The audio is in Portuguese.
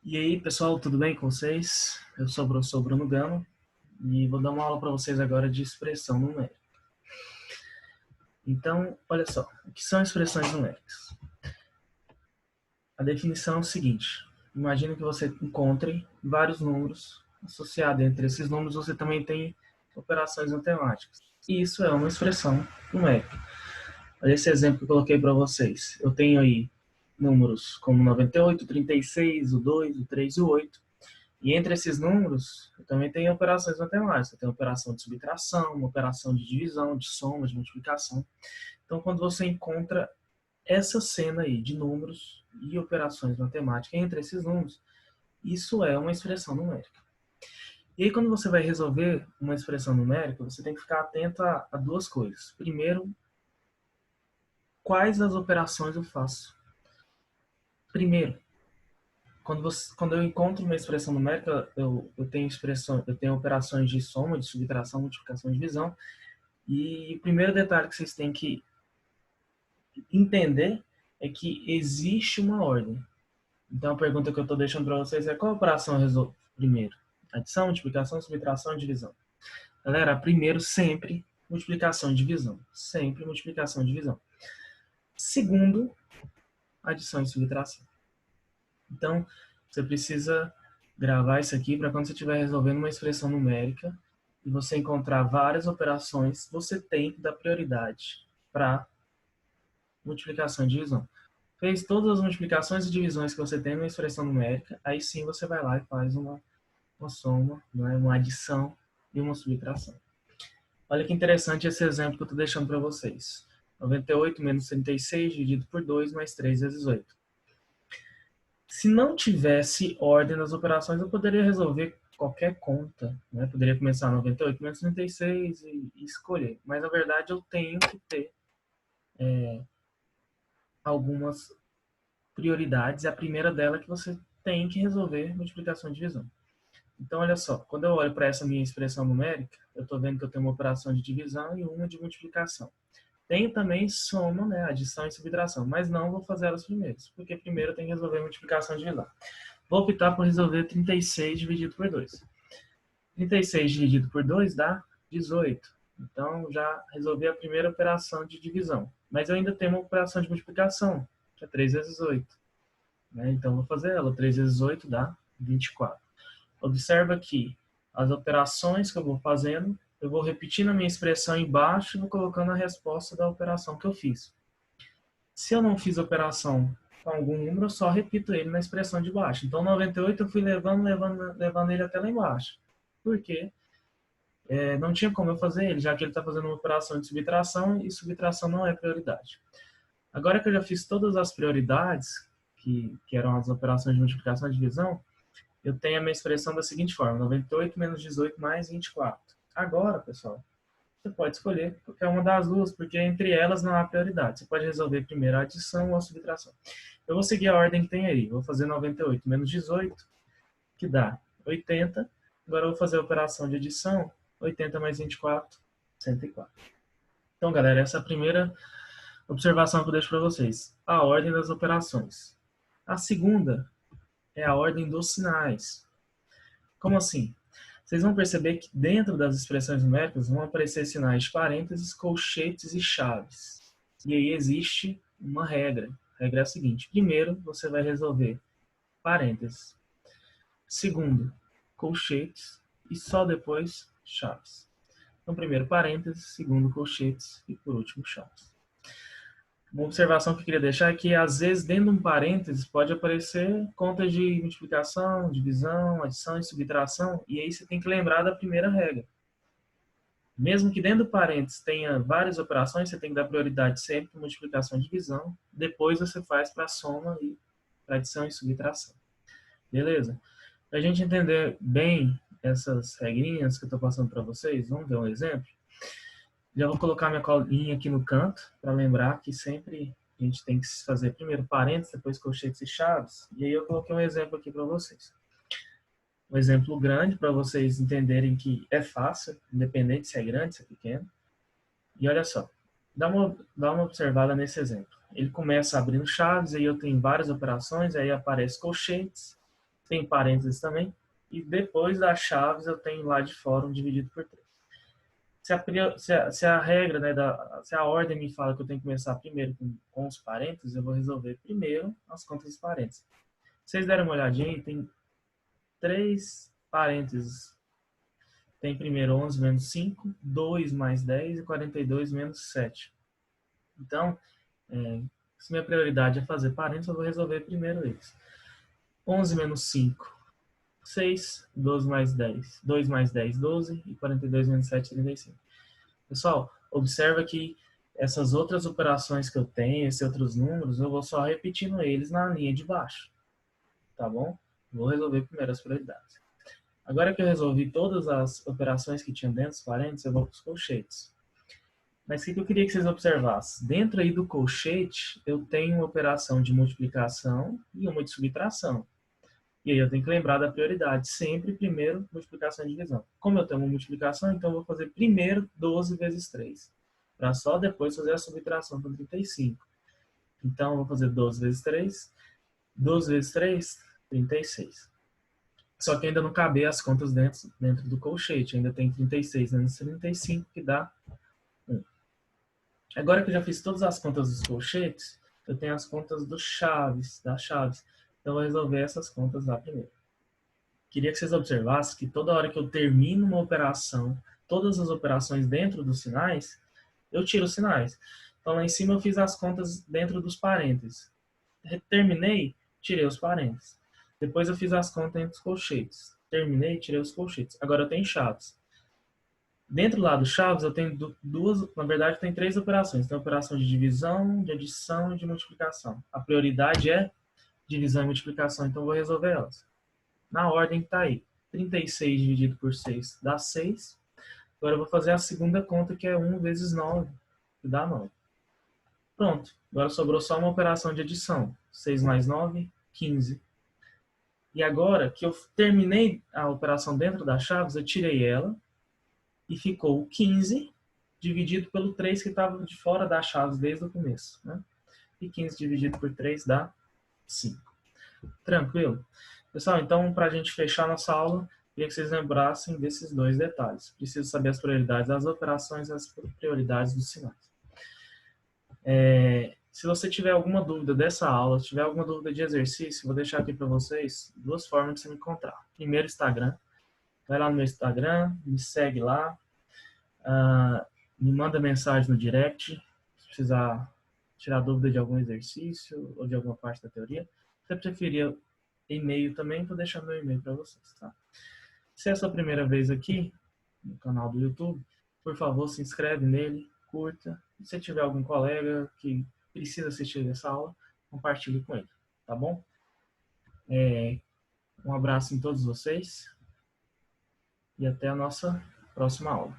E aí, pessoal, tudo bem com vocês? Eu sou o professor Bruno Gama e vou dar uma aula para vocês agora de expressão numérica. Então, olha só, o que são expressões numéricas? A definição é o seguinte: imagine que você encontre vários números associados entre esses números, você também tem operações matemáticas. E isso é uma expressão numérica. Olha esse exemplo que eu coloquei para vocês. Eu tenho aí números como 98, 36, o 2, o 3 e o 8. E entre esses números, eu também tenho operações matemáticas. Tem operação de subtração, uma operação de divisão, de soma, de multiplicação. Então, quando você encontra essa cena aí de números e operações matemáticas entre esses números, isso é uma expressão numérica. E aí, quando você vai resolver uma expressão numérica, você tem que ficar atento a duas coisas. Primeiro, quais as operações eu faço? Primeiro, quando eu encontro uma expressão numérica, eu tenho operações de soma, de subtração, multiplicação e divisão. E o primeiro detalhe que vocês têm que entender é que existe uma ordem. Então a pergunta que eu estou deixando para vocês é: qual operação eu resolvo primeiro? Adição, multiplicação, subtração e divisão. Galera, primeiro sempre multiplicação e divisão. Sempre multiplicação e divisão. Segundo, adição e subtração. Então, você precisa gravar isso aqui para quando você estiver resolvendo uma expressão numérica e você encontrar várias operações, você tem que dar prioridade para multiplicação e divisão. Fez todas as multiplicações e divisões que você tem numa expressão numérica, aí sim você vai lá e faz uma soma, né, uma adição e uma subtração. Olha que interessante esse exemplo que eu estou deixando para vocês. 98 menos 36 dividido por 2 mais 3 vezes 8. Se não tivesse ordem nas operações, eu poderia resolver qualquer conta, né? Poderia começar 98 menos 36 e escolher. Mas, na verdade, eu tenho que ter algumas prioridades. A primeira dela é que você tem que resolver multiplicação e divisão. Então, olha só, quando eu olho para essa minha expressão numérica, eu estou vendo que eu tenho uma operação de divisão e uma de multiplicação. Tenho também soma, né, adição e subtração, mas não vou fazer elas primeiras, porque primeiro eu tenho que resolver multiplicação e divisão. Vou optar por resolver 36 dividido por 2. 36 dividido por 2 dá 18. Então, já resolvi a primeira operação de divisão. Mas eu ainda tenho uma operação de multiplicação, que é 3 vezes 8. Né? Então, vou fazer ela. 3 vezes 8 dá 24. Observa que as operações que eu vou fazendo, eu vou repetindo a minha expressão embaixo e vou colocando a resposta da operação que eu fiz. Se eu não fiz operação com algum número, eu só repito ele na expressão de baixo. Então, 98 eu fui levando ele até lá embaixo. Por quê? Não tinha como eu fazer ele, já que ele está fazendo uma operação de subtração e subtração não é prioridade. Agora que eu já fiz todas as prioridades, que eram as operações de multiplicação e divisão, eu tenho a minha expressão da seguinte forma: 98 menos 18 mais 24. Agora, pessoal, você pode escolher qualquer uma das duas, porque entre elas não há prioridade. Você pode resolver primeiro a adição ou a subtração. Eu vou seguir a ordem que tem aí. Vou fazer 98 menos 18, que dá 80. Agora eu vou fazer a operação de adição. 80 mais 24, 104. Então, galera, essa é a primeira observação que eu deixo para vocês. A ordem das operações. A segunda é a ordem dos sinais. Como assim? Vocês vão perceber que dentro das expressões numéricas vão aparecer sinais de parênteses, colchetes e chaves. E aí existe uma regra. A regra é a seguinte: primeiro, você vai resolver parênteses. Segundo, colchetes. E só depois, chaves. Então, primeiro parênteses, segundo colchetes e por último chaves. Uma observação que eu queria deixar é que, às vezes, dentro de um parênteses, pode aparecer conta de multiplicação, divisão, adição e subtração, e aí você tem que lembrar da primeira regra. Mesmo que dentro do parênteses tenha várias operações, você tem que dar prioridade sempre para multiplicação e divisão, depois você faz para soma e para adição e subtração. Beleza? Para a gente entender bem essas regrinhas que eu estou passando para vocês, vamos ver um exemplo? Já vou colocar minha colinha aqui no canto, para lembrar que sempre a gente tem que fazer primeiro parênteses, depois colchetes e chaves. E aí eu coloquei um exemplo aqui para vocês. Um exemplo grande, para vocês entenderem que é fácil, independente se é grande, se é pequeno. E olha só, dá uma observada nesse exemplo. Ele começa abrindo chaves, aí eu tenho várias operações, aí aparece colchetes, tem parênteses também, e depois das chaves eu tenho lá de fora um dividido por 3. Se a regra, né, se a ordem me fala que eu tenho que começar primeiro com os parênteses, eu vou resolver primeiro as contas dos parênteses. Se vocês derem uma olhadinha aí, tem 3 parênteses. Tem primeiro 11 menos 5, 2 mais 10 e 42 menos 7. Então, se minha prioridade é fazer parênteses, eu vou resolver primeiro eles. 11 menos 5, 6, 12 mais 10, 2 mais 10, 12 e 42 menos 7, 35. Pessoal, observa que essas outras operações que eu tenho, esses outros números, eu vou só repetindo eles na linha de baixo, tá bom? Vou resolver primeiro as prioridades. Agora que eu resolvi todas as operações que tinham dentro dos parênteses, eu vou para os colchetes. Mas o que eu queria que vocês observassem? Dentro aí do colchete, eu tenho uma operação de multiplicação e uma de subtração. E aí eu tenho que lembrar da prioridade. Sempre primeiro multiplicação e divisão. Como eu tenho uma multiplicação, então eu vou fazer primeiro 12 vezes 3. Para só depois fazer a subtração com 35. Então eu vou fazer 12 vezes 3. 12 vezes 3, 36. Só que ainda não cabe as contas dentro do colchete. Ainda tem 36 menos 35, que dá 1. Agora que eu já fiz todas as contas dos colchetes, eu tenho as contas das chaves. Então eu vou resolver essas contas lá primeiro. Queria que vocês observassem que toda hora que eu termino uma operação, todas as operações dentro dos sinais, eu tiro os sinais. Então lá em cima eu fiz as contas dentro dos parênteses. Terminei, tirei os parênteses. Depois eu fiz as contas entre os colchetes. Terminei, tirei os colchetes. Agora eu tenho chaves. Dentro lá dos chaves eu tenho duas, na verdade tem 3 operações. Tem a operação de divisão, de adição e de multiplicação. A prioridade é divisão e multiplicação, então eu vou resolver elas. Na ordem que está aí. 36 dividido por 6 dá 6. Agora eu vou fazer a segunda conta, que é 1 vezes 9, que dá 9. Pronto. Agora sobrou só uma operação de adição. 6 mais 9, 15. E agora que eu terminei a operação dentro das chaves, eu tirei ela e ficou 15 dividido pelo 3 que estava de fora das chaves desde o começo. Né? E 15 dividido por 3 dá 5. Tranquilo? Pessoal, então, para a gente fechar nossa aula, queria que vocês lembrassem desses 2 detalhes. Preciso saber as prioridades das operações e as prioridades dos sinais. Se você tiver alguma dúvida dessa aula, se tiver alguma dúvida de exercício, vou deixar aqui para vocês 2 formas de você me encontrar. Primeiro, Instagram. Vai lá no meu Instagram, me segue lá, me manda mensagem no direct, se precisar tirar dúvida de algum exercício ou de alguma parte da teoria. Se você preferir e-mail também, vou deixar meu e-mail para vocês, tá? Se é a sua primeira vez aqui no canal do YouTube, por favor, se inscreve nele, curta. Se tiver algum colega que precisa assistir essa aula, compartilhe com ele, tá bom? Um abraço em todos vocês e até a nossa próxima aula.